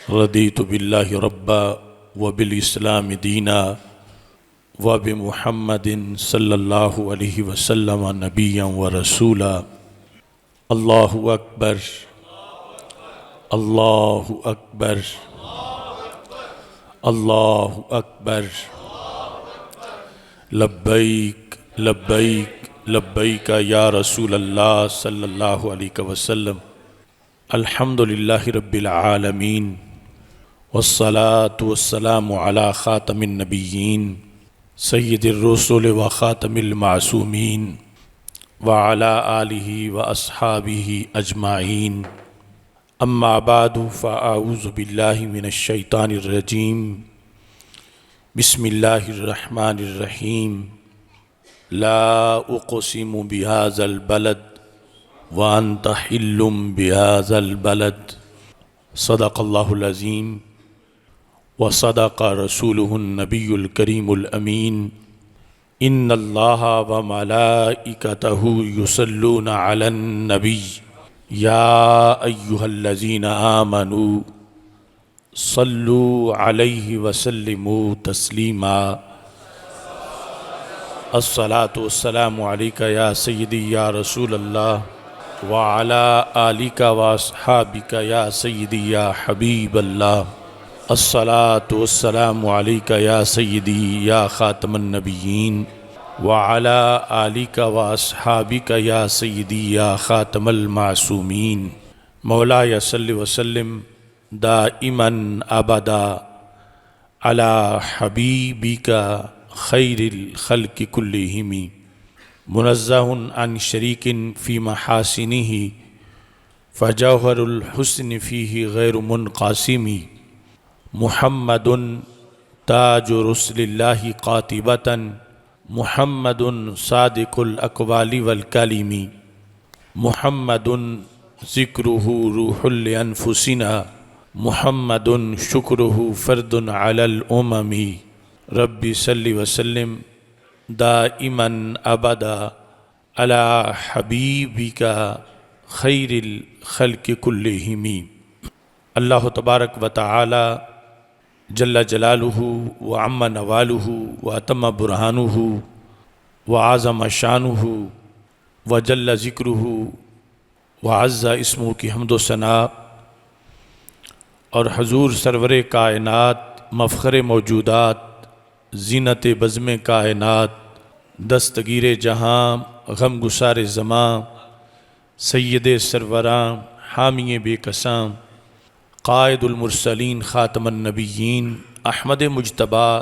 رضیت باللہ ربا وبالاسلام دینا وبمحمد صلی اللہ علیہ وسلم نبیا ورسولا۔ اللہ اکبر، اللہ اکبر، اللہ اکبر، لبیک لبیک لبیک یا رسول اللہ صلی اللہ علیہ وسلم۔ الحمدللہ رب العالمین والصلاة والسلام علی خاتم النبیین سید الرسل و خاتم المعصومین وعلی آلہ واصحابہ اجمعین، اما بعد فاعوذ باللہ من الشیطان الرجیم، بسم اللہ الرحمن الرحیم۔ لا اقسم بهذا البلد وانت حل بهذا البلد، صدق اللہ العظیم وصدق رسولہ النبی الکریم الامین۔ ان اللہ وملائکتہ یصلون علی النبی یا ایہا الذین آمنوا صلوا علیہ وسلموا تسلیما۔ الصلاۃ والسلام علیک یا سیدی یا رسول اللہ وعلی آلک واصحابک یا سیدی یا حبیب اللہ۔ الصلاۃ والسلام علیک یا سیدی یا خاتم النبیین وعلی آلک واصحابک یا سیدی یا خاتم المعصومین۔ مولایا صلی وسلم دائما ابدا علی حبیبک خیر الخلق کلہم، منزہ عن شریک فی محاسنہ فجوہر الحسن فیہ غیر منقاسم۔ محمد تاج رسل اللہ قاطبۃ، محمد صادق الاقوال والکلم، محمد ذکرہ روح لانفسنا، محمد شکرہ فرد علی الامم۔ رب صلی وسلم دائما ابدا علی حبیبک خیر الخلق کلہم۔ اللہ تبارک و تعالی جل جلالہ وعم نوالہ واتم برہانہ وعظم شانہ وجل ذکرہ وعز اسمہ کی حمد و ثناء، اور حضور سرور کائنات، مفخر موجودات، زینت بزم کائنات، دستگیر جہاں، غم گسار زماں، سید سروراں، حامی بے کساں، قائد المرسلین، خاتم النبیین، احمد مجتبیٰ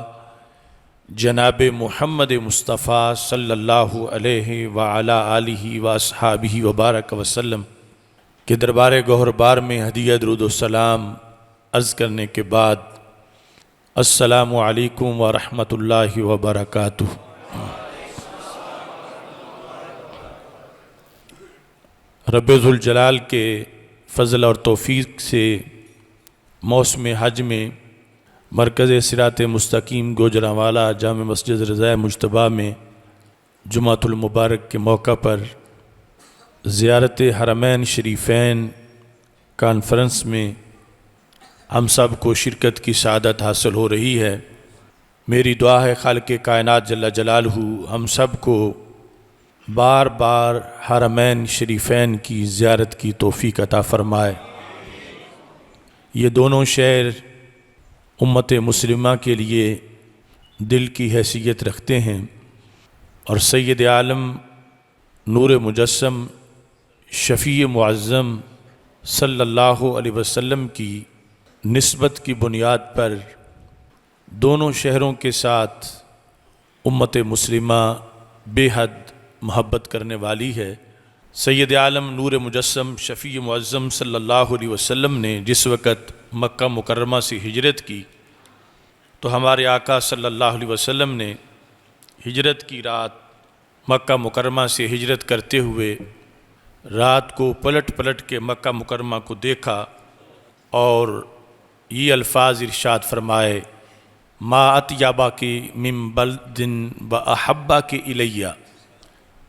جناب محمد مصطفیٰ صلی اللہ علیہ وعلی آلہ واصحابہ وبارک وسلم کے دربار گوہر بار میں ہدیہ درود و سلام عرض کرنے کے بعد، السلام علیکم ورحمۃ اللہ وبرکاتہ۔ رب ذوالجلال کے فضل اور توفیق سے موسم حج میں مرکز صراط مستقیم گوجرانوالا جامع مسجد رضائے مجتبیٰ میں جمعۃ المبارک کے موقع پر زیارت حرمین شریفین کانفرنس میں ہم سب کو شرکت کی سعادت حاصل ہو رہی ہے۔ میری دعا ہے خالق کائنات جل جلالہ ہم سب کو بار بار حرمین شریفین کی زیارت کی توفیق عطا فرمائے۔ یہ دونوں شہر امت مسلمہ کے لیے دل کی حیثیت رکھتے ہیں، اور سید عالم نور مجسم شفیع معظم صلی اللہ علیہ وسلم کی نسبت کی بنیاد پر دونوں شہروں کے ساتھ امت مسلمہ بے حد محبت کرنے والی ہے۔ سید عالم نور مجسم شفیع معظم صلی اللہ علیہ وسلم نے جس وقت مکہ مکرمہ سے ہجرت کی تو ہمارے آقا صلی اللہ علیہ وسلم نے ہجرت کی رات مکہ مکرمہ سے ہجرت کرتے ہوئے رات کو پلٹ پلٹ کے مکہ مکرمہ کو دیکھا اور یہ الفاظ ارشاد فرمائے، ما اطیبک من بلد واحبک الیہ،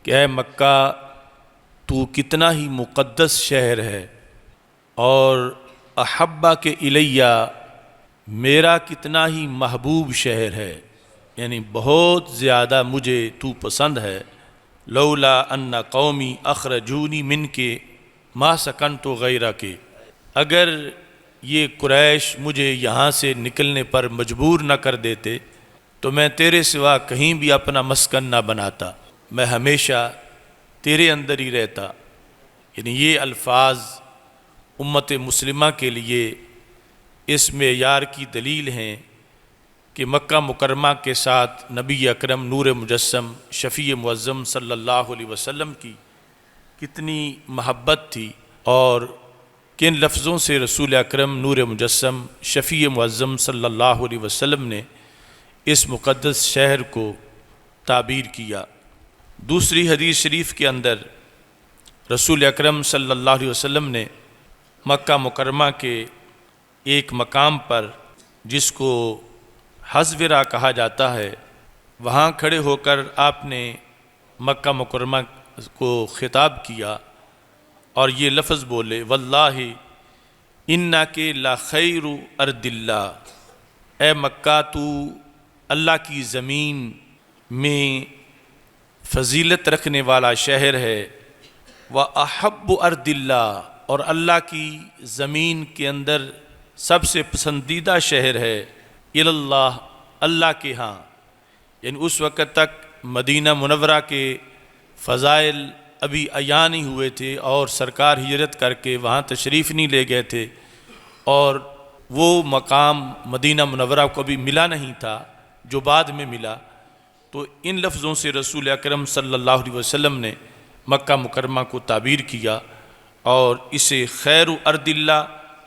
کہ اے مکہ تو کتنا ہی مقدس شہر ہے اور احبا کے الیہ، میرا کتنا ہی محبوب شہر ہے، یعنی بہت زیادہ مجھے تو پسند ہے۔ لولا ان قومی اخرجونی من کے ما سکنت غیرہ کے، اگر یہ قریش مجھے یہاں سے نکلنے پر مجبور نہ کر دیتے تو میں تیرے سوا کہیں بھی اپنا مسکن نہ بناتا، میں ہمیشہ تیرے اندر ہی رہتا۔ یعنی یہ الفاظ امت مسلمہ کے لیے اس معیار کی دلیل ہیں کہ مکہ مکرمہ کے ساتھ نبی اکرم نور مجسم شفیع معظم صلی اللہ علیہ وسلم کی کتنی محبت تھی، اور کن لفظوں سے رسول اکرم نور مجسم شفیع معظم صلی اللہ علیہ وسلم نے اس مقدس شہر کو تعبیر کیا۔ دوسری حدیث شریف کے اندر رسول اکرم صلی اللہ علیہ وسلم نے مکہ مکرمہ کے ایک مقام پر جس کو حزورہ کہا جاتا ہے، وہاں کھڑے ہو کر آپ نے مکہ مکرمہ کو خطاب کیا اور یہ لفظ بولے، واللہ انک لخیر ارض اللہ، اے مکہ تو اللہ کی زمین میں فضیلت رکھنے والا شہر ہے، وَأَحَبُّ أَرْضِ اللَّهِ، اور اللہ کی زمین کے اندر سب سے پسندیدہ شہر ہے، اِلَى اللَّهِ، اللہ کے ہاں۔ یعنی اس وقت تک مدینہ منورہ کے فضائل ابھی عیاں نہیں ہوئے تھے اور سرکار ہجرت کر کے وہاں تشریف نہیں لے گئے تھے، اور وہ مقام مدینہ منورہ کو ابھی ملا نہیں تھا جو بعد میں ملا۔ تو ان لفظوں سے رسول اکرم صلی اللہ علیہ وسلم نے مکہ مکرمہ کو تعبیر کیا اور اسے خیر ارض اللہ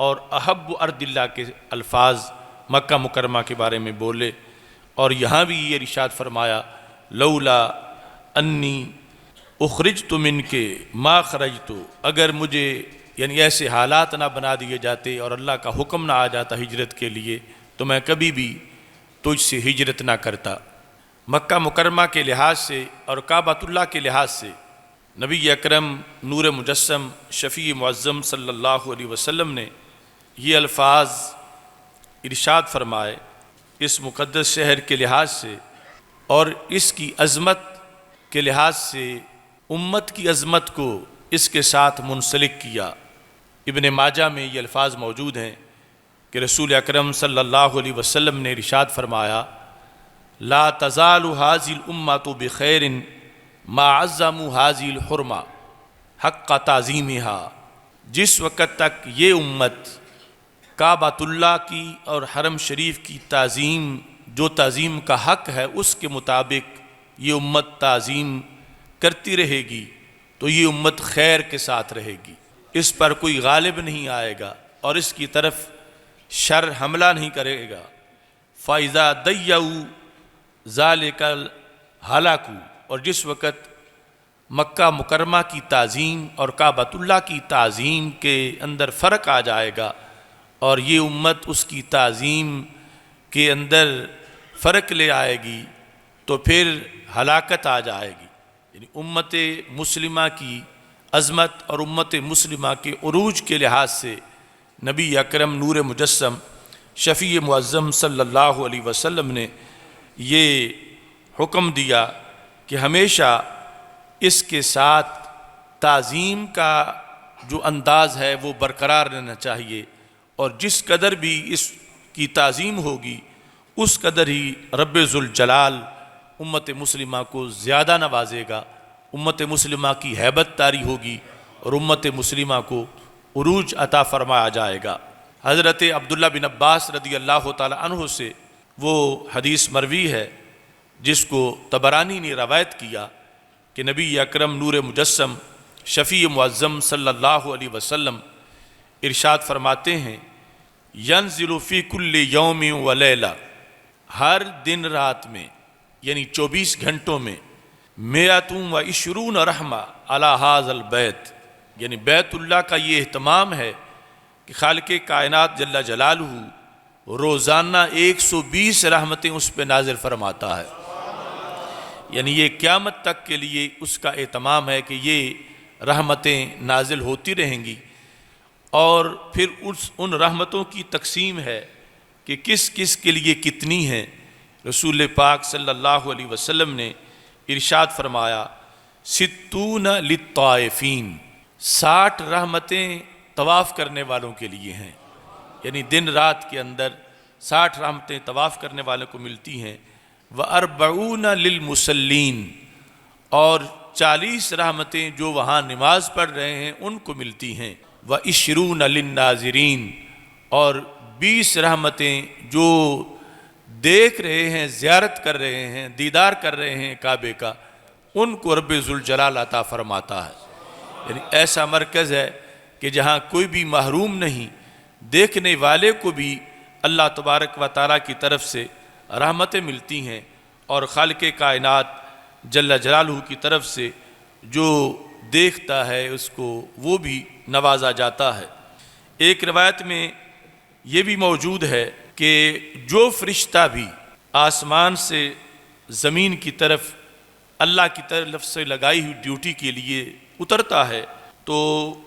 اور احب ارض اللہ کے الفاظ مکہ مکرمہ کے بارے میں بولے، اور یہاں بھی یہ ارشاد فرمایا، لولا انی اخرجت من کے ما خرجت، اگر مجھے یعنی ایسے حالات نہ بنا دیے جاتے اور اللہ کا حکم نہ آ جاتا ہجرت کے لیے تو میں کبھی بھی تجھ سے ہجرت نہ کرتا۔ مکہ مکرمہ کے لحاظ سے اور کعبۃ اللہ کے لحاظ سے نبی اکرم نور مجسم شفیع معظم صلی اللہ علیہ وسلم نے یہ الفاظ ارشاد فرمائے اس مقدس شہر کے لحاظ سے اور اس کی عظمت کے لحاظ سے، امت کی عظمت کو اس کے ساتھ منسلک کیا۔ ابن ماجہ میں یہ الفاظ موجود ہیں کہ رسول اکرم صلی اللہ علیہ وسلم نے ارشاد فرمایا، لا تزال هذه الامة بخير ما عظموا هذه الحرمة حق تعظیمها، جس وقت تک یہ امت کعبۃ اللہ کی اور حرم شریف کی تعظیم جو تعظیم کا حق ہے اس کے مطابق یہ امت تعظیم کرتی رہے گی تو یہ امت خیر کے ساتھ رہے گی، اس پر کوئی غالب نہیں آئے گا اور اس کی طرف شر حملہ نہیں کرے گا۔ فَإِذَا دَيَّعُوا ذَلِكَ الْهَلَكُ، اور جس وقت مکہ مکرمہ کی تعظیم اور کعبۃ اللہ کی تعظیم کے اندر فرق آ جائے گا اور یہ امت اس کی تعظیم کے اندر فرق لے آئے گی تو پھر ہلاکت آ جائے گی۔ یعنی امت مسلمہ کی عظمت اور امت مسلمہ کے عروج کے لحاظ سے نبی اکرم نور مجسم شفیع معظم صلی اللہ علیہ وسلم نے یہ حکم دیا کہ ہمیشہ اس کے ساتھ تعظیم کا جو انداز ہے وہ برقرار رہنا چاہیے، اور جس قدر بھی اس کی تعظیم ہوگی اس قدر ہی رب ذوالجلال امت مسلمہ کو زیادہ نوازے گا، امت مسلمہ کی ہیبت طاری ہوگی اور امت مسلمہ کو عروج عطا فرمایا جائے گا۔ حضرت عبداللہ بن عباس رضی اللہ تعالی عنہ سے وہ حدیث مروی ہے جس کو طبرانی نے روایت کیا کہ نبی اکرم نور مجسم شفیع معظم صلی اللہ علیہ وسلم ارشاد فرماتے ہیں، ینزل فی کل یوم و لیلہ، ہر دن رات میں یعنی 24 گھنٹوں میں، میاتوں و عشرون رحمہ علی ھذا البیت، یعنی بیت اللہ کا یہ اہتمام ہے کہ خالق کائنات جل جلالہ روزانہ 120 رحمتیں اس پہ نازل فرماتا ہے۔ یعنی یہ قیامت تک کے لیے اس کا اہتمام ہے کہ یہ رحمتیں نازل ہوتی رہیں گی، اور پھر ان رحمتوں کی تقسیم ہے کہ کس کس کے لیے کتنی ہیں۔ رسول پاک صلی اللہ علیہ وسلم نے ارشاد فرمایا 60 للطائفین، 60 رحمتیں طواف کرنے والوں کے لیے ہیں، یعنی دن رات کے اندر 60 رحمتیں طواف کرنے والوں کو ملتی ہیں۔ و40 للمصلین، اور 40 رحمتیں جو وہاں نماز پڑھ رہے ہیں ان کو ملتی ہیں۔ و20 للناظرین، اور 20 رحمتیں جو دیکھ رہے ہیں، زیارت کر رہے ہیں، دیدار کر رہے ہیں کعبے کا، ان کو رب ذوالجلال عطا فرماتا ہے۔ یعنی ایسا مرکز ہے کہ جہاں کوئی بھی محروم نہیں، دیکھنے والے کو بھی اللہ تبارک و تعالیٰ کی طرف سے رحمتیں ملتی ہیں، اور خالق کائنات جل جلالہ کی طرف سے جو دیکھتا ہے اس کو وہ بھی نوازا جاتا ہے۔ ایک روایت میں یہ بھی موجود ہے کہ جو فرشتہ بھی آسمان سے زمین کی طرف اللہ کی طرف سے لگائی ہوئی ڈیوٹی کے لیے اترتا ہے تو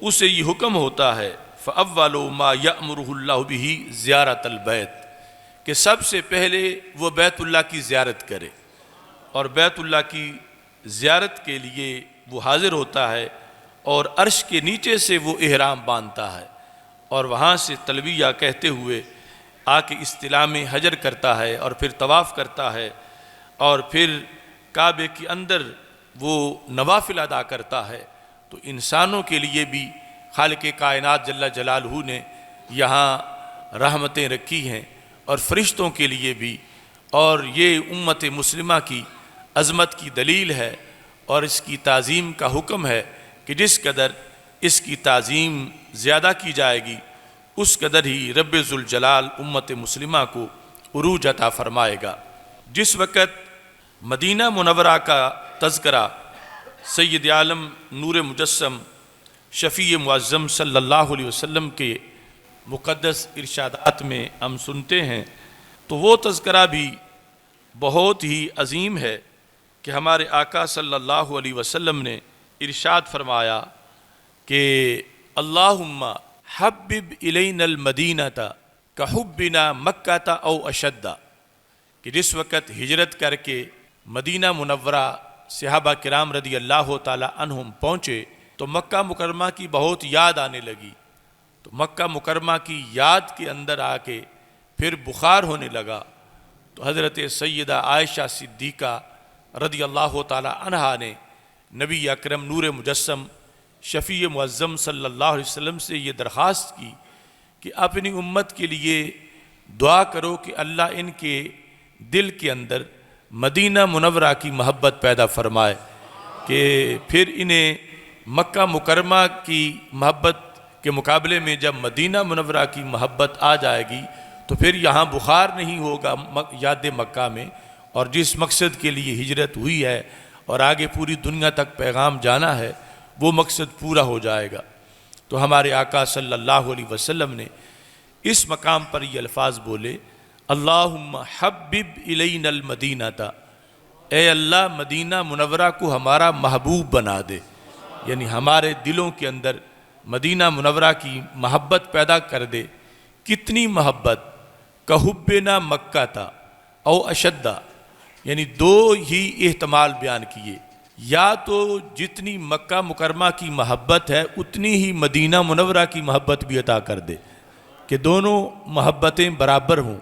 اسے یہ حکم ہوتا ہے فَأَوَّلُ مَا يَأْمُرُهُ اللَّهُ بِهِ زِيَارَةَ الْبَيْتِ، کہ سب سے پہلے وہ بیت اللہ کی زیارت کرے، اور بیت اللہ کی زیارت کے لیے وہ حاضر ہوتا ہے، اور عرش کے نیچے سے وہ احرام باندھتا ہے، اور وہاں سے تلبیہ کہتے ہوئے آ کے استلام حجر کرتا ہے، اور پھر طواف کرتا ہے، اور پھر کعبے کے اندر وہ نوافل ادا کرتا ہے۔ تو انسانوں کے لیے بھی خالق کائنات جل جلالہ نے یہاں رحمتیں رکھی ہیں، اور فرشتوں کے لیے بھی، اور یہ امت مسلمہ کی عظمت کی دلیل ہے، اور اس کی تعظیم کا حکم ہے کہ جس قدر اس کی تعظیم زیادہ کی جائے گی اس قدر ہی رب ذوالجلال امت مسلمہ کو عروج عطا فرمائے گا۔ جس وقت مدینہ منورہ کا تذکرہ سید عالم نور مجسم شفیع معظم صلی اللہ علیہ وسلم کے مقدس ارشادات میں ہم سنتے ہیں تو وہ تذکرہ بھی بہت ہی عظیم ہے کہ ہمارے آقا صلی اللہ علیہ وسلم نے ارشاد فرمایا کہ اللہم حبب الینا المدینۃ کحبنا مکۃ او اشد، کہ جس وقت ہجرت کر کے مدینہ منورہ صحابہ کرام رضی اللہ تعالی عنہم پہنچے تو مکہ مکرمہ کی بہت یاد آنے لگی، تو مکہ مکرمہ کی یاد کے اندر آ کے پھر بخار ہونے لگا، تو حضرت سیدہ عائشہ صدیقہ رضی اللہ تعالی عنہا نے نبی اکرم نور مجسم شفیع معظم صلی اللہ علیہ وسلم سے یہ درخواست کی کہ اپنی امت کے لیے دعا کرو کہ اللہ ان کے دل کے اندر مدینہ منورہ کی محبت پیدا فرمائے، کہ پھر انہیں مکہ مکرمہ کی محبت کے مقابلے میں جب مدینہ منورہ کی محبت آ جائے گی تو پھر یہاں بخار نہیں ہوگا یاد مکہ میں، اور جس مقصد کے لیے ہجرت ہوئی ہے اور آگے پوری دنیا تک پیغام جانا ہے وہ مقصد پورا ہو جائے گا۔ تو ہمارے آقا صلی اللہ علیہ وسلم نے اس مقام پر یہ الفاظ بولے اللہم حبب الینا المدینۃ، اے اللہ مدینہ منورہ کو ہمارا محبوب بنا دے، یعنی ہمارے دلوں کے اندر مدینہ منورہ کی محبت پیدا کر دے۔ کتنی محبت؟ کحبنا مکہ او اشد، یعنی دو ہی احتمال بیان کیے، یا تو جتنی مکہ مکرمہ کی محبت ہے اتنی ہی مدینہ منورہ کی محبت بھی عطا کر دے، کہ دونوں محبتیں برابر ہوں،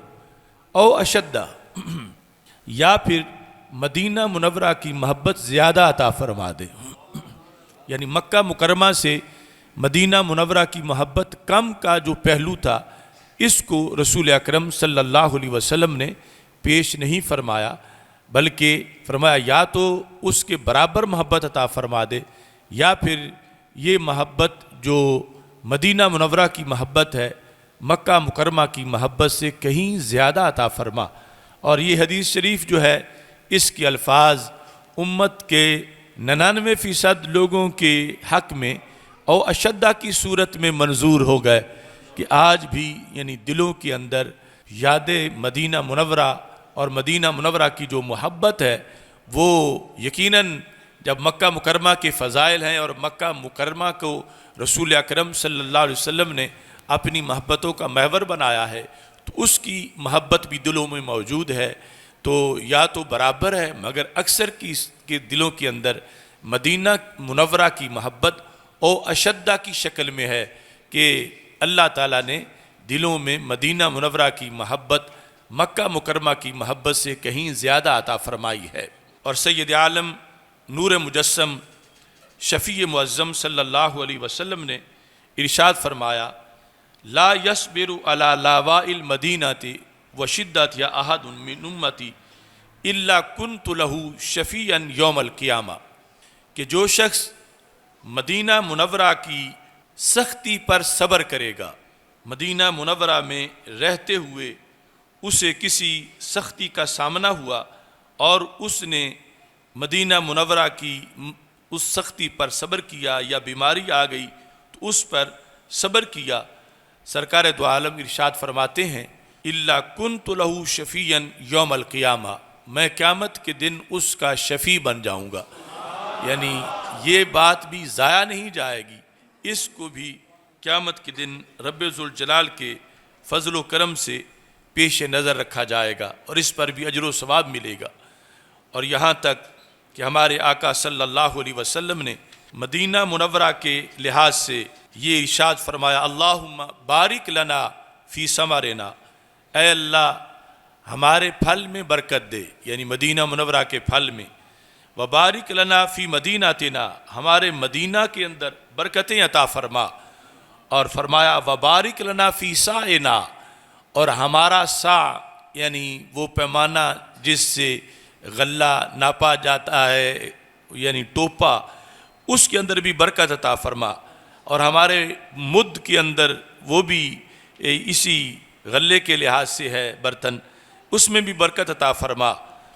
او اشد، یا پھر مدینہ منورہ کی محبت زیادہ عطا فرما دے، یعنی مکہ مکرمہ سے مدینہ منورہ کی محبت کم کا جو پہلو تھا اس کو رسول اکرم صلی اللہ علیہ وسلم نے پیش نہیں فرمایا، بلکہ فرمایا یا تو اس کے برابر محبت عطا فرما دے، یا پھر یہ محبت جو مدینہ منورہ کی محبت ہے مکہ مکرمہ کی محبت سے کہیں زیادہ عطا فرما۔ اور یہ حدیث شریف جو ہے اس کے الفاظ امت کے 99% لوگوں کے حق میں او اشدہ کی صورت میں منظور ہو گئے، کہ آج بھی یعنی دلوں کے اندر یاد مدینہ منورہ اور مدینہ منورہ کی جو محبت ہے وہ یقیناً جب مکہ مکرمہ کے فضائل ہیں اور مکہ مکرمہ کو رسول اکرم صلی اللہ علیہ وسلم نے اپنی محبتوں کا محور بنایا ہے، تو اس کی محبت بھی دلوں میں موجود ہے، تو یا تو برابر ہے، مگر اکثر کے دلوں کے اندر مدینہ منورہ کی محبت او اشدہ کی شکل میں ہے کہ اللہ تعالیٰ نے دلوں میں مدینہ منورہ کی محبت مکہ مکرمہ کی محبت سے کہیں زیادہ عطا فرمائی ہے۔ اور سید عالم نور مجسم شفیع معظم صلی اللہ علیہ وسلم نے ارشاد فرمایا، لا یصبر علی لاواء المدینۃ وشدت یا احد من امتی الا کنت لہ شفیعا یوم القیامہ، کہ جو شخص مدینہ منورہ کی سختی پر صبر کرے گا، مدینہ منورہ میں رہتے ہوئے اسے کسی سختی کا سامنا ہوا اور اس نے مدینہ منورہ کی اس سختی پر صبر کیا یا بیماری آ گئی تو اس پر صبر کیا، سرکار دو عالم ارشاد فرماتے ہیں الا کنت لہ شفیعا یوم القیامہ، میں قیامت کے دن اس کا شفیع بن جاؤں گا۔ یعنی یہ بات بھی ضائع نہیں جائے گی، اس کو بھی قیامت کے دن رب ذوالجلال کے فضل و کرم سے پیش نظر رکھا جائے گا اور اس پر بھی اجر و ثواب ملے گا۔ اور یہاں تک کہ ہمارے آقا صلی اللہ علیہ وسلم نے مدینہ منورہ کے لحاظ سے یہ ارشاد فرمایا، اللہم بارک لنا فی ثمرنا، اے اللہ ہمارے پھل میں برکت دے، یعنی مدینہ منورہ کے پھل میں، وبارک لنا فی مدینتنا، ہمارے مدینہ کے اندر برکتیں عطا فرما، اور فرمایا وبارک لنا فی ساعنا، اور ہمارا سا یعنی وہ پیمانہ جس سے غلہ ناپا جاتا ہے، یعنی ٹوپا، اس کے اندر بھی برکت عطا فرما، اور ہمارے مد کے اندر وہ بھی اسی غلے کے لحاظ سے ہے برتن، اس میں بھی برکت عطا فرما۔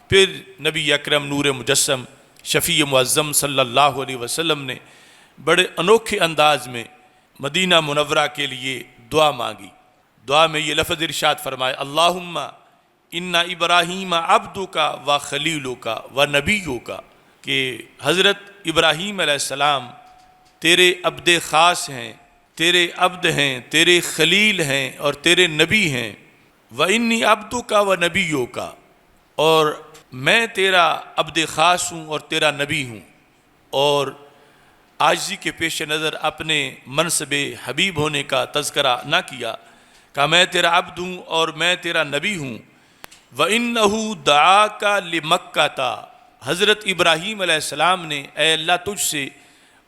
پھر نبی اکرم نور مجسم شفیع معظم صلی اللہ علیہ وسلم نے بڑے انوکھے انداز میں مدینہ منورہ کے لیے دعا مانگی۔ دعا میں یہ لفظ ارشاد فرمائے، اللہم ان ابراہیم عبدک و خلیلک و نبیک، کہ حضرت ابراہیم علیہ السلام تیرے عبد خاص ہیں، تیرے عبد ہیں، تیرے خلیل ہیں اور تیرے نبی ہیں، وانی عبدک و نبیک، اور میں تیرا عبد خاص ہوں اور تیرا نبی ہوں، اور عاجزی کے پیش نظر اپنے منصب حبیب ہونے کا تذکرہ نہ کیا، کہ میں تیرا عبد ہوں اور میں تیرا نبی ہوں۔ وَإِنَّهُ دَعَاكَ لِمَكَّةَ، حضرت ابراہیم علیہ السلام نے اے اللہ تجھ سے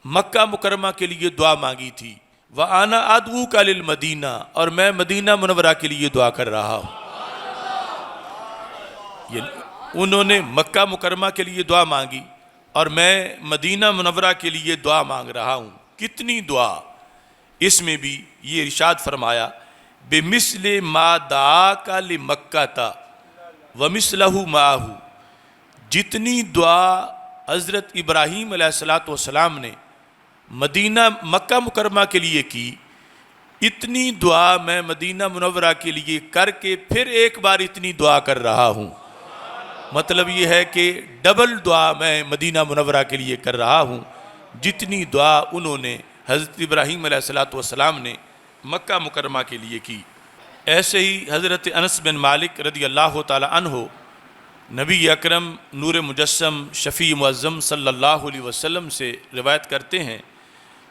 مکہ مکرمہ کے لیے دعا مانگی تھی، وَأَنَا أَدْعُوكَ لِلْمَدِينَةِ، اور میں مدینہ منورہ کے لیے دعا کر رہا ہوں۔ انہوں نے مکہ مکرمہ کے لیے دعا مانگی اور میں مدینہ منورہ کے لیے دعا مانگ رہا ہوں۔ کتنی دعا! اس میں بھی یہ ارشاد فرمایا، بِمِثْلِ مَا دَعَاكَ لِمَكَّةَ وَمِثْلَهُ مَعَهُ، جتنی دعا حضرت ابراہیم علیہ السلام نے مدینہ مکہ مکرمہ کے لیے کی، اتنی دعا میں مدینہ منورہ کے لیے کر کے پھر ایک بار اتنی دعا کر رہا ہوں۔ مطلب یہ ہے کہ ڈبل دعا میں مدینہ منورہ کے لیے کر رہا ہوں، جتنی دعا انہوں نے حضرت ابراہیم علیہ السلام نے مکہ مکرمہ کے لیے کی۔ ایسے ہی حضرت انس بن مالک رضی اللہ تعالی عنہ نبی اکرم نور مجسم شفیع معظم صلی اللہ علیہ وسلم سے روایت کرتے ہیں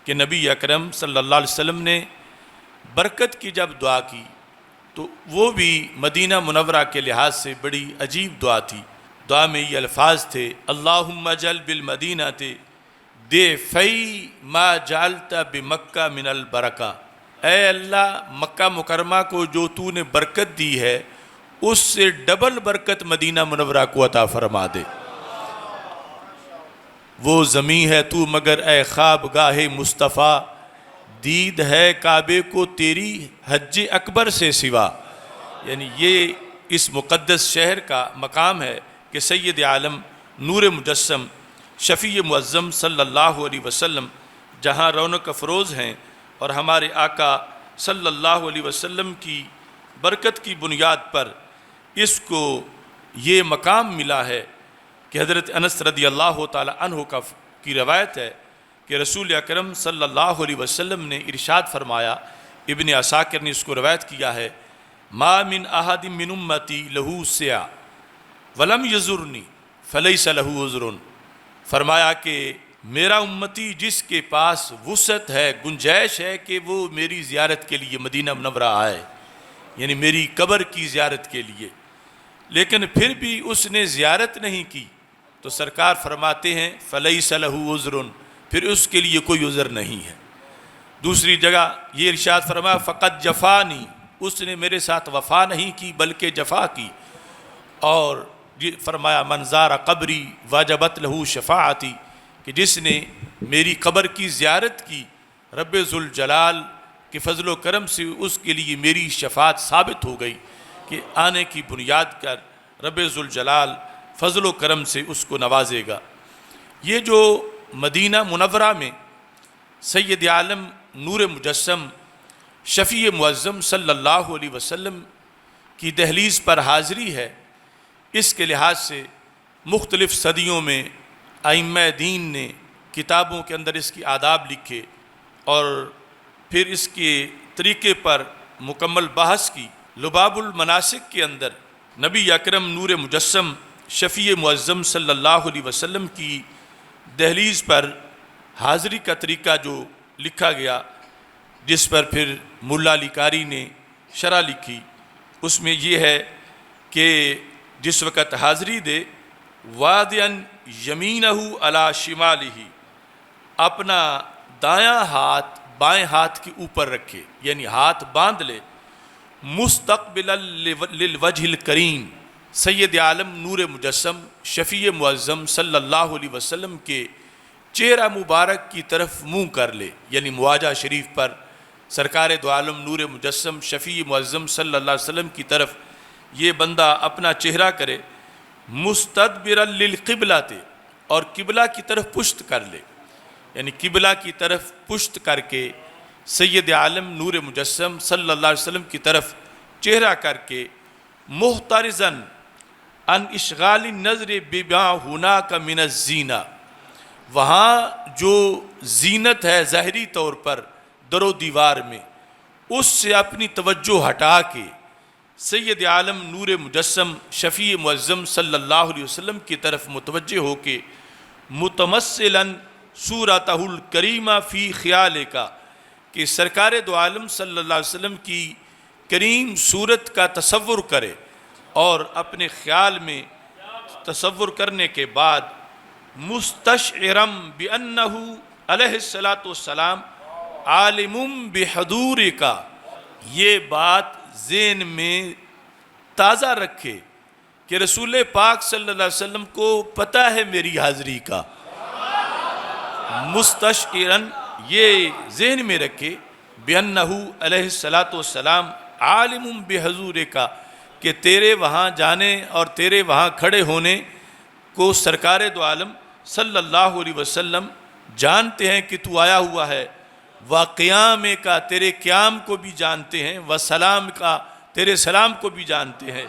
کہ نبی اکرم صلی اللہ علیہ وسلم نے برکت کی جب دعا کی تو وہ بھی مدینہ منورہ کے لحاظ سے بڑی عجیب دعا تھی۔ دعا میں یہ الفاظ تھے، اللہم اجعل بالمدینۃ ضعفی ما جعلت بمکہ من البرکہ، اے اللہ مکہ مکرمہ کو جو تو نے برکت دی ہے اس سے ڈبل برکت مدینہ منورہ کو عطا فرما دے۔ وہ زمیں ہے تو مگر اے خواب گاہ مصطفیٰ، دید ہے کعبے کو تیری حج اکبر سے سوا۔ یعنی یہ اس مقدس شہر کا مقام ہے کہ سید عالم نور مجسم شفیع معظم صلی اللہ علیہ وسلم جہاں رونق افروز ہیں، اور ہمارے آقا صلی اللہ علیہ وسلم کی برکت کی بنیاد پر اس کو یہ مقام ملا ہے کہ حضرت انس رضی اللہ تعالی عنہ کی روایت ہے کہ رسول اکرم صلی اللہ علیہ وسلم نے ارشاد فرمایا، ابن عساکر نے اس کو روایت کیا ہے، ما من احد من امتی لہو سیع ولم یزرنی فلیس لہو عذر، فرمایا کہ میرا امتی جس کے پاس وسعت ہے، گنجائش ہے کہ وہ میری زیارت کے لیے مدینہ منورہ آئے، یعنی میری قبر کی زیارت کے لیے، لیکن پھر بھی اس نے زیارت نہیں کی، تو سرکار فرماتے ہیں فلیس لہو عذر، پھر اس کے لیے کوئی عذر نہیں ہے۔ دوسری جگہ یہ ارشاد فرمایا فقط جفانی، اس نے میرے ساتھ وفا نہیں کی بلکہ جفا کی، اور فرمایا من زار قبری واجبت لہو شفاعتی، کہ جس نے میری قبر کی زیارت کی، رب ذوالجلال کے فضل و کرم سے اس کے لیے میری شفاعت ثابت ہو گئی کہ آنے کی بنیاد کر رب ذوالجلال فضل و کرم سے اس کو نوازے گا۔ یہ جو مدینہ منورہ میں سید عالم نور مجسم شفیع معظم صلی اللہ علیہ وسلم کی دہلیز پر حاضری ہے، اس کے لحاظ سے مختلف صدیوں میں ائمہ دین نے کتابوں کے اندر اس کی آداب لکھے اور پھر اس کے طریقے پر مکمل بحث کی۔ لباب المناسک کے اندر نبی اکرم نور مجسم شفیع معظم صلی اللہ علیہ وسلم کی دہلیز پر حاضری کا طریقہ جو لکھا گیا، جس پر پھر ملا علی قاری نے شرح لکھی، اس میں یہ ہے کہ جس وقت حاضری دے وادین یمینہ علی شمالہ، اپنا دایاں ہاتھ بائیں ہاتھ کے اوپر رکھے، یعنی ہاتھ باندھ لے، مستقبل للوجہ الکریم، سید عالم نور مجسم شفیع معظم صلی اللہ علیہ وسلم کے چہرہ مبارک کی طرف منہ کر لے، یعنی مواجہ شریف پر سرکار دو عالم نور مجسم شفیع معظم صلی اللہ علیہ وسلم کی طرف یہ بندہ اپنا چہرہ کرے، مستدبرا للقبلۃ، اور قبلہ کی طرف پشت کر لے، یعنی قبلہ کی طرف پشت کر کے سید عالم نور مجسم صلی اللہ علیہ وسلم کی طرف چہرہ کر کے محترزاً ان اشغال النظر بما ہناک من الزینہ، وہاں جو زینت ہے ظاہری طور پر در و دیوار میں، اس سے اپنی توجہ ہٹا کے سید عالم نور مجسم شفیع معظم صلی اللہ علیہ وسلم کی طرف متوجہ ہو کے متمثلاً صورتہ الکریمہ فی خیال کا، کہ سرکار دو عالم صلی اللہ علیہ وسلم کی کریم صورت کا تصور کرے، اور اپنے خیال میں تصور کرنے کے بعد مستشعرم بأنہ علیہ السلام عالم بحضور کا، یہ بات ذہن میں تازہ رکھے کہ رسول پاک صلی اللہ علیہ وسلم کو پتہ ہے میری حاضری کا، مستشعرن یہ ذہن میں رکھے بأنہ علیہ السلام عالم بحضور کا، کہ تیرے وہاں جانے اور تیرے وہاں کھڑے ہونے کو سرکار دو عالم صلی اللہ علیہ وسلم جانتے ہیں کہ تو آیا ہوا ہے، وقیام کا تیرے قیام کو بھی جانتے ہیں، وسلام کا تیرے سلام کو بھی جانتے ہیں،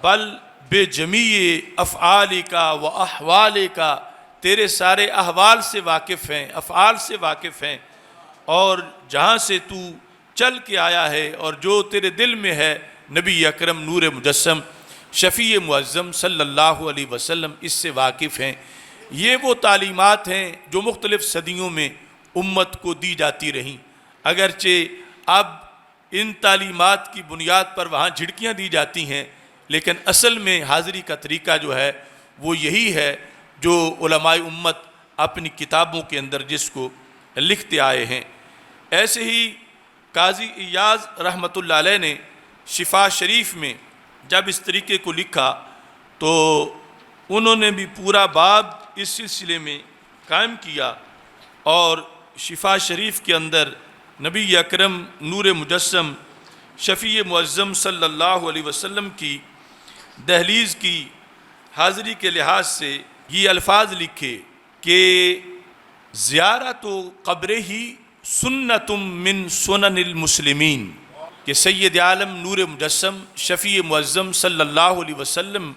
بل بے جمیع افعال کا و احوال کا، تیرے سارے احوال سے واقف ہیں، افعال سے واقف ہیں، اور جہاں سے تو چل کے آیا ہے اور جو تیرے دل میں ہے، نبی اکرم نور مجسم شفیع معظم صلی اللہ علیہ وسلم اس سے واقف ہیں۔ یہ وہ تعلیمات ہیں جو مختلف صدیوں میں امت کو دی جاتی رہیں، اگرچہ اب ان تعلیمات کی بنیاد پر وہاں جھڑکیاں دی جاتی ہیں، لیکن اصل میں حاضری کا طریقہ جو ہے وہ یہی ہے جو علماء امت اپنی کتابوں کے اندر جس کو لکھتے آئے ہیں۔ ایسے ہی قاضی ایاز رحمۃ اللہ علیہ نے شفا شریف میں جب اس طریقے کو لکھا تو انہوں نے بھی پورا باب اس سلسلے میں قائم کیا، اور شفا شریف کے اندر نبی اکرم نور مجسم شفیع معظم صلی اللہ علیہ وسلم کی دہلیز کی حاضری کے لحاظ سے یہ الفاظ لکھے کہ زیارت قبر ہی سنت من سنن المسلمین، کہ سید عالم نور مجسم شفیع معظم صلی اللہ علیہ وسلم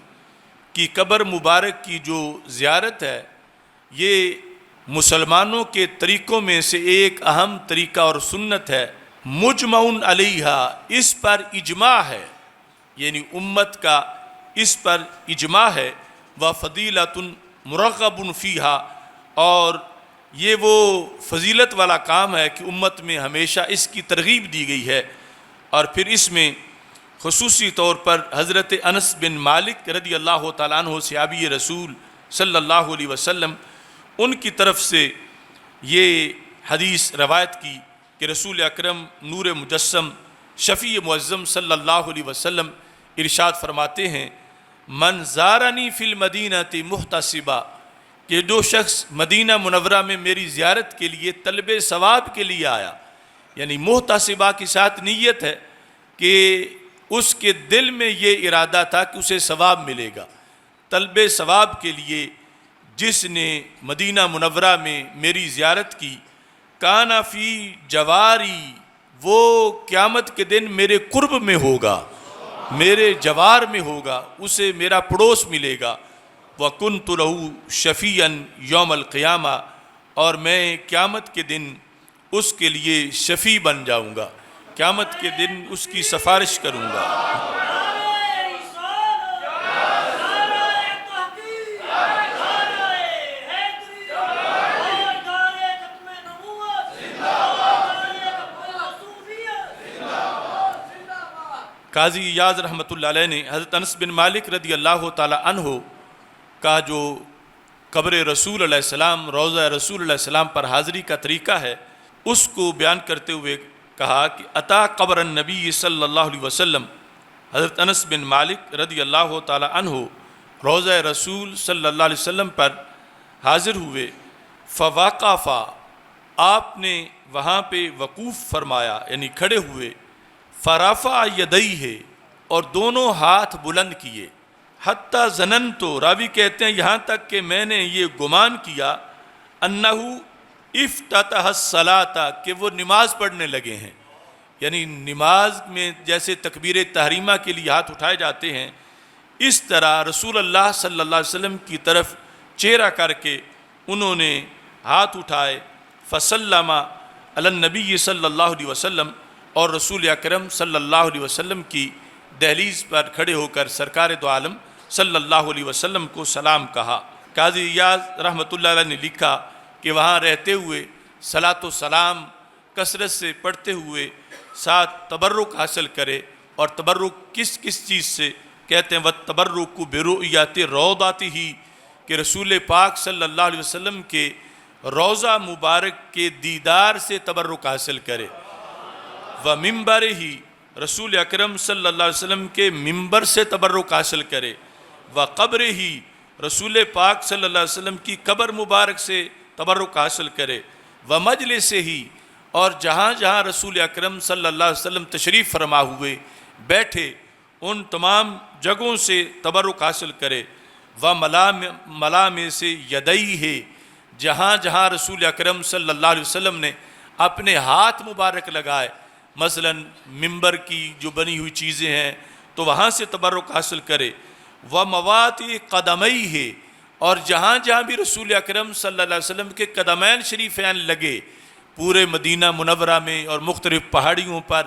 کی قبر مبارک کی جو زیارت ہے، یہ مسلمانوں کے طریقوں میں سے ایک اہم طریقہ اور سنت ہے، مجمعن علیہا، اس پر اجماع ہے، یعنی امت کا اس پر اجماع ہے، وفضیلۃ مرغب فیہا، اور یہ وہ فضیلت والا کام ہے کہ امت میں ہمیشہ اس کی ترغیب دی گئی ہے۔ اور پھر اس میں خصوصی طور پر حضرت انس بن مالک رضی اللہ تعالیٰ عنہ صحابی رسول صلی اللہ علیہ وسلم، ان کی طرف سے یہ حدیث روایت کی کہ رسول اکرم نور مجسم شفیع معظم صلی اللہ علیہ وسلم ارشاد فرماتے ہیں، من زارنی فی المدینۃ محتسبا، کہ جو شخص مدینہ منورہ میں میری زیارت کے لیے طلب ثواب کے لیے آیا، یعنی محتسبہ کے ساتھ نیت ہے کہ اس کے دل میں یہ ارادہ تھا کہ اسے ثواب ملے گا، طلب ثواب کے لیے جس نے مدینہ منورہ میں میری زیارت کی، کانا فی جواری، وہ قیامت کے دن میرے قرب میں ہوگا، میرے جوار میں ہوگا، اسے میرا پڑوس ملے گا، وَكُنْتُ لَهُ شَفِيًّا يَوْمَ الْقِيَامَةِ، اور میں قیامت کے دن اس کے لیے شفیع بن جاؤں گا، قیامت کے دن اس کی سفارش کروں گا۔ قاضی ایاز رحمۃ اللہ علیہ نے حضرت انس بن مالک رضی اللہ تعالی عنہ کا جو قبر رسول علیہ السلام، روضہ رسول علیہ السلام پر حاضری کا طریقہ ہے، اس کو بیان کرتے ہوئے کہا کہ اتا قبر النبی صلی اللہ علیہ وسلم، حضرت انس بن مالک رضی اللہ تعالی عنہ روضہ رسول صلی اللہ علیہ وسلم پر حاضر ہوئے، فوقفا، آپ نے وہاں پہ وقوف فرمایا، یعنی کھڑے ہوئے، فرفع یدیہ، اور دونوں ہاتھ بلند کیے، حتیٰ ظننت، راوی کہتے ہیں یہاں تک کہ میں نے یہ گمان کیا، انہو افتتح الصلاۃ، کہ وہ نماز پڑھنے لگے ہیں، یعنی نماز میں جیسے تکبیر تحریمہ کے لیے ہاتھ اٹھائے جاتے ہیں، اس طرح رسول اللہ صلی اللہ علیہ وسلم کی طرف چہرہ کر کے انہوں نے ہاتھ اٹھائے، فسلم علی النبی صلی اللہ علیہ وسلم، اور رسول اکرم صلی اللہ علیہ وسلم کی دہلیز پر کھڑے ہو کر سرکار دو عالم صلی اللہ علیہ وسلم کو سلام کہا۔ قاضی ایاز رحمۃ اللہ علیہ نے لکھا کہ وہاں رہتے ہوئے صلاۃ و سلام کثرت سے پڑھتے ہوئے ساتھ تبرک حاصل کرے، اور تبرک کس کس چیز سے کہتے ہیں، وَالتَّبَرُّكُ بِرُؤْيَةِ رَوْضَتِهِ، کہ رسول پاک صلی اللہ علیہ وسلم کے روضہ مبارک کے دیدار سے تبرک حاصل کرے، وَمِنبَرِهِ، رسول اکرم صلی اللہ علیہ وسلم کے منبر سے تبرک حاصل کرے، وَقَبْرِهِ، رسول پاک صلی اللہ علیہ وسلم کی قبر مبارک سے تبرک حاصل کرے، وَمَجْلِسِهِ، اور جہاں جہاں رسول اکرم صلی اللہ علیہ وسلم تشریف فرما ہوئے بیٹھے ان تمام جگہوں سے تبرک حاصل کرے، وَمَلَامِسِ يَدَيْهِ، جہاں جہاں رسول اکرم صلی اللہ علیہ وسلم نے اپنے ہاتھ مبارک لگائے، مثلا منبر کی جو بنی ہوئی چیزیں ہیں تو وہاں سے تبرک حاصل کرے، وَمَوَاطِئِ قَدَمَيْهِ، اور جہاں جہاں بھی رسول اکرم صلی اللہ علیہ وسلم کے قدمین شریفین لگے پورے مدینہ منورہ میں اور مختلف پہاڑیوں پر،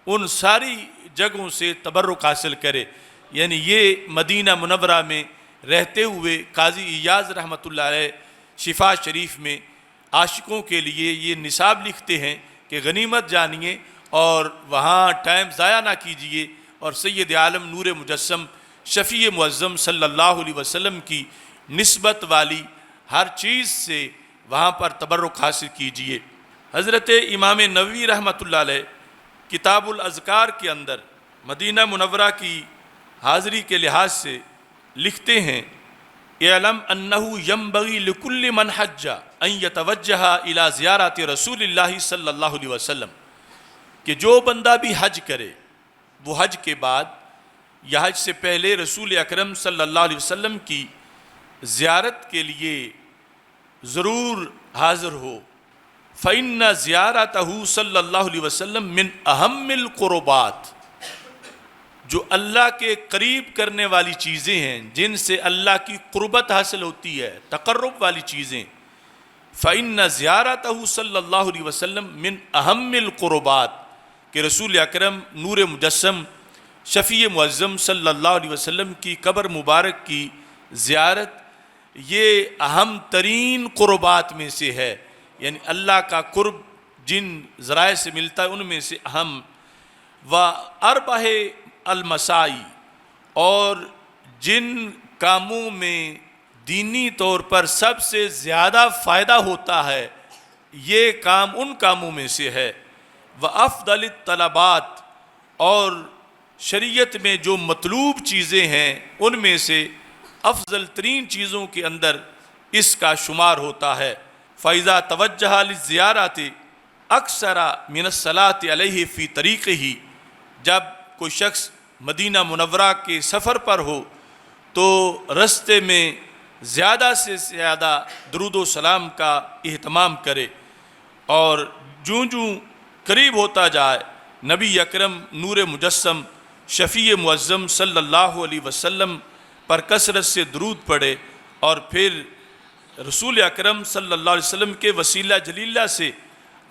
ان ساری جگہوں سے تبرک حاصل کرے۔ یعنی یہ مدینہ منورہ میں رہتے ہوئے قاضی ایاز رحمۃ اللہ علیہ شفا شریف میں عاشقوں کے لیے یہ نصاب لکھتے ہیں کہ غنیمت جانیے اور وہاں ٹائم ضائع نہ کیجیے، اور سید عالم نور مجسم شفیع معظم صلی اللہ علیہ وسلم کی نسبت والی ہر چیز سے وہاں پر تبرک حاصل کیجیے۔ حضرت امام نووی رحمۃ اللہ علیہ کتاب الاذکار کے اندر مدینہ منورہ کی حاضری کے لحاظ سے لکھتے ہیں، اعلم انہ ینبغی لکل من حج ان یتوجہ الی زیارت رسول اللہ صلی اللہ علیہ وسلم، کہ جو بندہ بھی حج کرے وہ حج کے بعد یا حج سے پہلے رسول اکرم صلی اللہ علیہ وسلم کی زیارت کے لیے ضرور حاضر ہو، فإن زیارتہ صلی اللہ علیہ وسلم من اہم القربات، جو اللہ کے قریب کرنے والی چیزیں ہیں، جن سے اللہ کی قربت حاصل ہوتی ہے، تقرب والی چیزیں، فإن زیارتہ صلی اللہ علیہ وسلم من اہم القربات، کہ رسول اکرم نور مجسم شفیع معظم صلی اللہ علیہ وسلم کی قبر مبارک کی زیارت یہ اہم ترین قربات میں سے ہے، یعنی اللہ کا قرب جن ذرائع سے ملتا ہے ان میں سے اہم۔ واربح المسائی، اور جن کاموں میں دینی طور پر سب سے زیادہ فائدہ ہوتا ہے یہ کام ان کاموں میں سے ہے۔ وافضل الطلبات، اور شریعت میں جو مطلوب چیزیں ہیں ان میں سے افضل ترین چیزوں کے اندر اس کا شمار ہوتا ہے۔ فَإِذَا تَوَجَّهَ لِلزِّيَارَةِ أَكْثَرَ مِنَ الصَّلَاةِ عَلَيْهِ فِي طَرِيقِهِ، جب کوئی شخص مدینہ منورہ کے سفر پر ہو تو رستے میں زیادہ سے زیادہ درود و سلام کا اہتمام کرے، اور جوں جوں قریب ہوتا جائے نبی اکرم نور مجسم شفیع معظم صلی اللہ علیہ وسلم پر کثرت سے درود پڑھے، اور پھر رسول اکرم صلی اللہ علیہ وسلم کے وسیلہ جلیلہ سے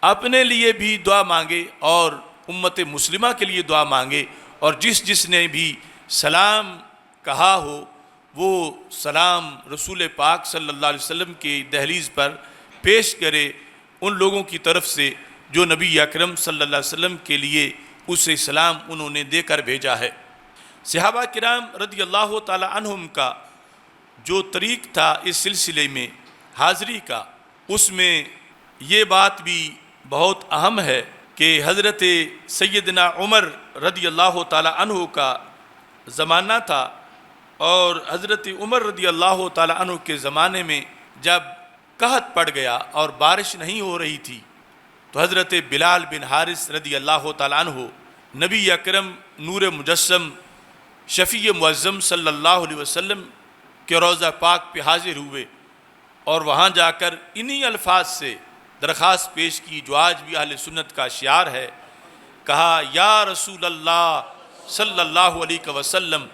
اپنے لیے بھی دعا مانگے اور امت مسلمہ کے لیے دعا مانگے، اور جس نے بھی سلام کہا ہو وہ سلام رسول پاک صلی اللہ علیہ وسلم کی دہلیز پر پیش کرے ان لوگوں کی طرف سے جو نبی اکرم صلی اللہ علیہ وسلم کے لیے اسے سلام انہوں نے دے کر بھیجا ہے۔ صحابہ کرام رضی اللہ تعالی عنہم کا جو طریق تھا اس سلسلے میں حاضری کا، اس میں یہ بات بھی بہت اہم ہے کہ حضرت سیدنا عمر رضی اللہ تعالی عنہ کا زمانہ تھا، اور حضرت عمر رضی اللہ تعالی عنہ کے زمانے میں جب قحط پڑ گیا اور بارش نہیں ہو رہی تھی تو حضرت بلال بن حارث رضی اللہ تعالی عنہ نبی اکرم نور مجسم شفیع معظم صلی اللہ علیہ وسلم کے روضہ پاک پہ حاضر ہوئے، اور وہاں جا کر انہی الفاظ سے درخواست پیش کی جو آج بھی اہل سنت کا شعار ہے۔ کہا یا رسول اللہ صلی اللہ علیہ وسلم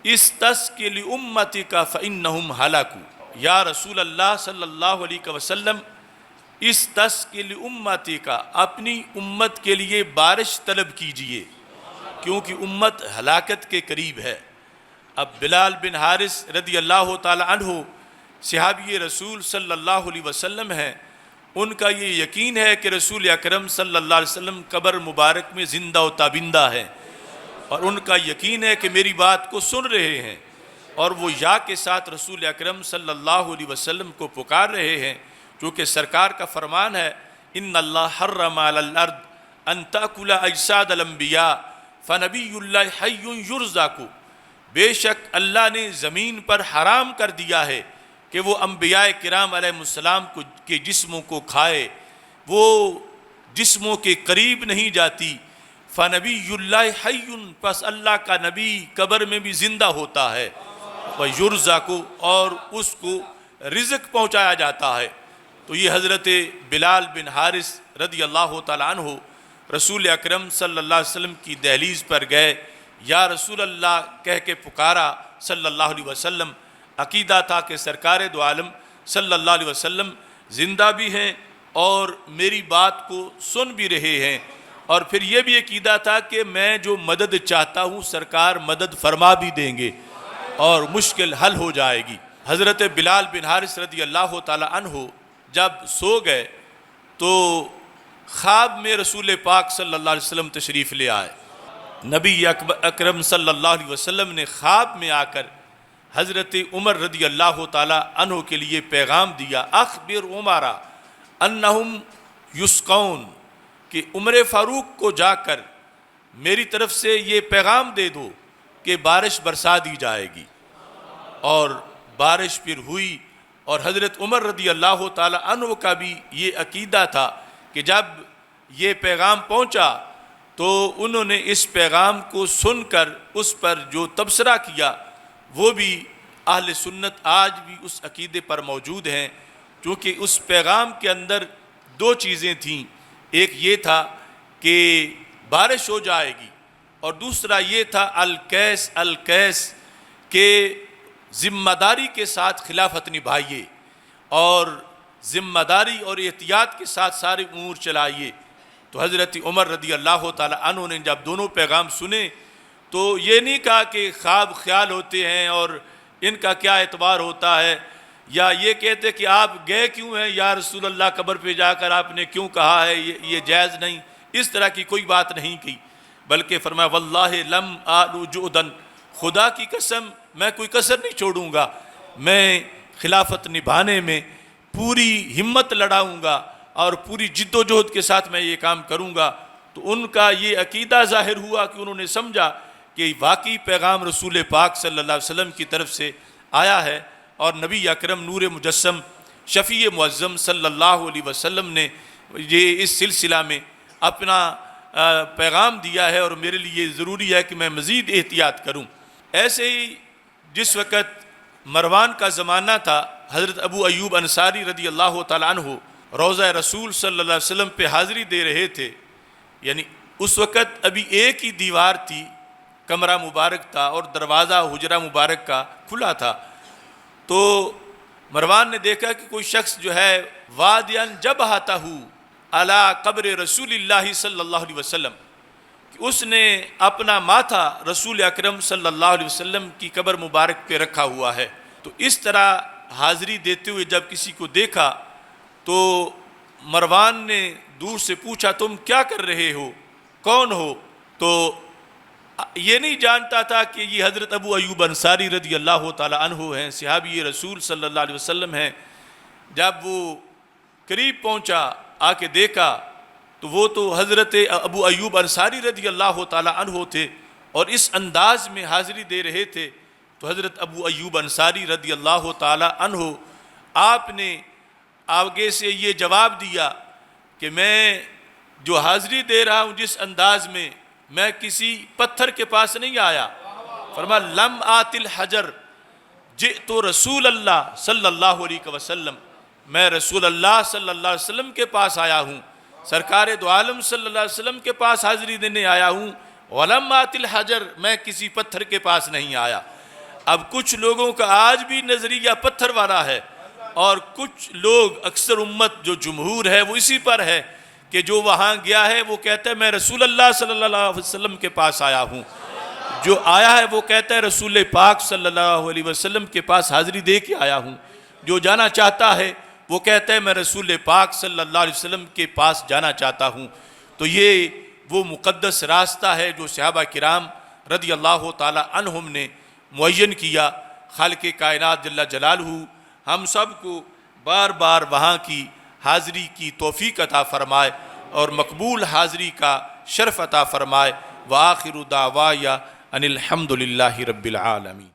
استسقِ لأمتک فإنہم ہلکوا، یا رسول اللہ صلی اللہ علیہ وسلم استسقِ لأمتک، اپنی امت کے لیے بارش طلب کیجئے کیونکہ امت ہلاکت کے قریب ہے۔ اب بلال بن حارث رضی اللہ تعالی عنہ صحابی رسول صلی اللہ علیہ وسلم ہیں، ان کا یہ یقین ہے کہ رسول اکرم صلی اللہ علیہ وسلم قبر مبارک میں زندہ و تابندہ ہیں، اور ان کا یقین ہے کہ میری بات کو سن رہے ہیں، اور وہ یا کے ساتھ رسول اکرم صلی اللہ علیہ وسلم کو پکار رہے ہیں، چونکہ سرکار کا فرمان ہے ان اللہ حرم علی الارض ان تاکل اجساد الانبیاء فنبی اللہ حی یرزق، بے شک اللہ نے زمین پر حرام کر دیا ہے کہ وہ انبیاء کرام علیہ السلام کے جسموں کو کھائے، وہ جسموں کے قریب نہیں جاتی۔ فنبی اللہ حی، پس اللہ کا نبی قبر میں بھی زندہ ہوتا ہے، ویرزق، اور اس کو رزق پہنچایا جاتا ہے۔ تو یہ حضرت بلال بن حارث رضی اللہ تعالی عنہ رسول اکرم صلی اللہ علیہ وسلم کی دہلیز پر گئے، یا رسول اللہ کہہ کے پکارا صلی اللہ علیہ وسلم۔ عقیدہ تھا کہ سرکار دو عالم صلی اللہ علیہ وسلم زندہ بھی ہیں اور میری بات کو سن بھی رہے ہیں، اور پھر یہ بھی عقیدہ تھا کہ میں جو مدد چاہتا ہوں سرکار مدد فرما بھی دیں گے اور مشکل حل ہو جائے گی۔ حضرت بلال بن حارث رضی اللہ تعالی عنہ جب سو گئے تو خواب میں رسول پاک صلی اللہ علیہ وسلم تشریف لے آئے۔ نبی اکرم صلی اللہ علیہ وسلم نے خواب میں آ کر حضرت عمر رضی اللہ تعالی عنہ کے لیے پیغام دیا، اخبر عمرہ انہم یسقون، کہ عمر فاروق کو جا کر میری طرف سے یہ پیغام دے دو کہ بارش برسا دی جائے گی۔ اور بارش پھر ہوئی، اور حضرت عمر رضی اللہ تعالی عنہ کا بھی یہ عقیدہ تھا کہ جب یہ پیغام پہنچا تو انہوں نے اس پیغام کو سن کر اس پر جو تبصرہ کیا وہ بھی اہل سنت آج بھی اس عقیدے پر موجود ہیں، کیونکہ اس پیغام کے اندر دو چیزیں تھیں، ایک یہ تھا کہ بارش ہو جائے گی، اور دوسرا یہ تھا الکیس کہ ذمہ داری کے ساتھ خلافت نبھائیے، اور ذمہ داری اور احتیاط کے ساتھ سارے امور چلائیے۔ تو حضرت عمر رضی اللہ تعالی عنہ نے جب دونوں پیغام سنے تو یہ نہیں کہا کہ خواب خیال ہوتے ہیں اور ان کا کیا اعتبار ہوتا ہے، یا یہ کہتے کہ آپ گئے کیوں ہیں یا رسول اللہ، قبر پہ جا کر آپ نے کیوں کہا ہے، یہ جائز نہیں، اس طرح کی کوئی بات نہیں کی، بلکہ فرمایا واللہ لم آلو جؤدن، خدا کی قسم میں کوئی کسر نہیں چھوڑوں گا، میں خلافت نبھانے میں پوری ہمت لڑاؤں گا اور پوری جد و جہد کے ساتھ میں یہ کام کروں گا۔ تو ان کا یہ عقیدہ ظاہر ہوا کہ انہوں نے سمجھا کہ واقعی پیغام رسول پاک صلی اللہ علیہ وسلم کی طرف سے آیا ہے، اور نبی اکرم نور مجسم شفیع معظم صلی اللہ علیہ وسلم نے یہ اس سلسلہ میں اپنا پیغام دیا ہے، اور میرے لیے ضروری ہے کہ میں مزید احتیاط کروں۔ ایسے ہی جس وقت مروان کا زمانہ تھا، حضرت ابو ایوب انصاری رضی اللہ تعالیٰ عنہ روضہ رسول صلی اللہ علیہ وسلم پہ حاضری دے رہے تھے، یعنی اس وقت ابھی ایک ہی دیوار تھی، کمرہ مبارک تھا اور دروازہ حجرہ مبارک کا کھلا تھا۔ تو مروان نے دیکھا کہ کوئی شخص جو ہے وادیاً جبہتہ علی قبر رسول اللہ صلی اللہ علیہ وسلم، کہ اس نے اپنا ماتھا رسول اکرم صلی اللہ علیہ وسلم کی قبر مبارک پہ رکھا ہوا ہے۔ تو اس طرح حاضری دیتے ہوئے جب کسی کو دیکھا تو مروان نے دور سے پوچھا تم کیا کر رہے ہو، کون ہو؟ تو یہ نہیں جانتا تھا کہ یہ حضرت ابو ایوب انصاری رضی اللہ تعالی عنہ ہیں، صحابی رسول صلی اللہ علیہ وسلم ہیں۔ جب وہ قریب پہنچا، آ کے دیکھا تو وہ تو حضرت ابو ایوب انصاری رضی اللہ تعالی عنہ تھے اور اس انداز میں حاضری دے رہے تھے۔ تو حضرت ابو ایوب انصاری رضی اللہ تعالی عنہ آپ نے آگے سے یہ جواب دیا کہ میں جو حاضری دے رہا ہوں جس انداز میں کسی پتھر کے پاس نہیں آیا، فرمایا لم آت الحجر جئت رسول اللہ صلی اللہ علیہ وسلم، میں رسول اللہ صلی اللہ علیہ وسلم کے پاس آیا ہوں، سرکار دو عالم صلی اللہ علیہ وسلم کے پاس حاضری دینے آیا ہوں، ولم آت الحجر، میں کسی پتھر کے پاس نہیں آیا۔ اب کچھ لوگوں کا آج بھی نظریہ پتھر والا ہے، اور کچھ لوگ اکثر امت جو جمہور ہے وہ اسی پر ہے کہ جو وہاں گیا ہے وہ کہتا ہے میں رسول اللہ صلی اللہ علیہ وسلم کے پاس آیا ہوں، جو آیا ہے وہ کہتا ہے رسول پاک صلی اللہ علیہ وسلم کے پاس حاضری دے کے آیا ہوں، جو جانا چاہتا ہے وہ کہتا ہے میں رسول پاک صلی اللہ علیہ وسلم کے پاس جانا چاہتا ہوں۔ تو یہ وہ مقدس راستہ ہے جو صحابہ کرام رضی اللہ تعالی عنہم نے معین کیا۔ خالق کائنات جل جلالہ ہم سب کو بار بار وہاں کی حاضری کی توفیق عطا فرمائے اور مقبول حاضری کا شرف عطا فرمائے۔ وآخر دعوایا ان الحمد للہ رب العالمین۔